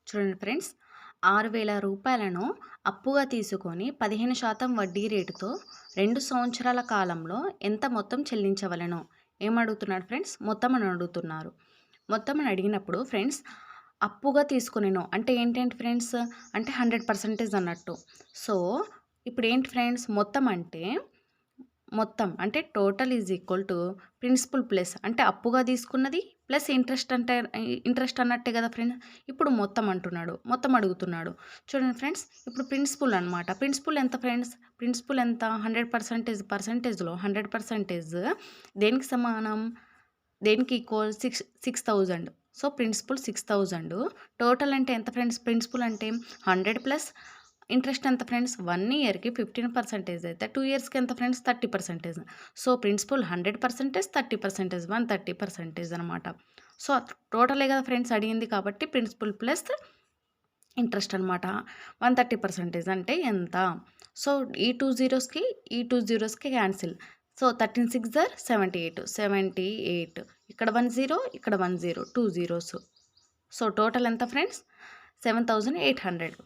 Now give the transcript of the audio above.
చూడండి ఫ్రెండ్స్, 6,000 రూపాయలను అప్పుగా తీసుకొని 15% వడ్డీ రేటుతో 2 సంవత్సరాల కాలంలో ఎంత మొత్తం చెల్లించవలెను? ఏమడుగుతున్నాడు ఫ్రెండ్స్? మొత్తం అని అడుగుతున్నారు. మొత్తం అని అడిగినప్పుడు ఫ్రెండ్స్, అప్పుగా తీసుకొనెను అంటే ఏంటంటే ఫ్రెండ్స్, అంటే 100% అన్నట్టు. సో, ఇప్పుడేంటి ఫ్రెండ్స్, మొత్తం అంటే total is equal to principal plus అంటే అప్పుగా తీసుకున్నది ప్లస్ ఇంట్రెస్ట్ అంటే ఇంట్రెస్ట్ అన్నట్టే కదా ఫ్రెండ్స్. ఇప్పుడు మొత్తం అంటున్నాడు, మొత్తం అడుగుతున్నాడు. చూడండి ఫ్రెండ్స్, ఇప్పుడు ప్రిన్సిపల్ అనమాట. ప్రిన్సిపల్ ఎంత ఫ్రెండ్స్? ప్రిన్సిపల్ ఎంత? 100% పర్సంటేజ్లో 100% దేనికి సమానం? దేనికి ఈక్వల్? 6,000. So principal 6,000. టోటల్ అంటే ఎంత ఫ్రెండ్స్? ప్రిన్సిపల్ అంటే 100 ప్లస్ ఇంట్రెస్ట్ ఎంత ఫ్రెండ్స్? 1 ఇయర్‌కి 15% అయితే 2 ఇయర్స్‌కి ఎంత ఫ్రెండ్స్? 30%. సో ప్రిన్సిపల్ 100%, 30%, 130% అనమాట. సో టోటలే కదా ఫ్రెండ్స్ అడిగింది, కాబట్టి ప్రిన్సిపల్ ప్లస్ ఇంట్రెస్ట్ అనమాట. 130% అంటే ఎంత? సో ఈ 2 జీరోస్‌కి ఈ 2 జీరోస్‌కి క్యాన్సిల్. So 13 6 jar 78, 78. ఇక్కడ 1 జీరో, ఇక్కడ 1 జీరో, 2 జీరోస్. సో టోటల్ ఎంత ఫ్రెండ్స్? 7,800.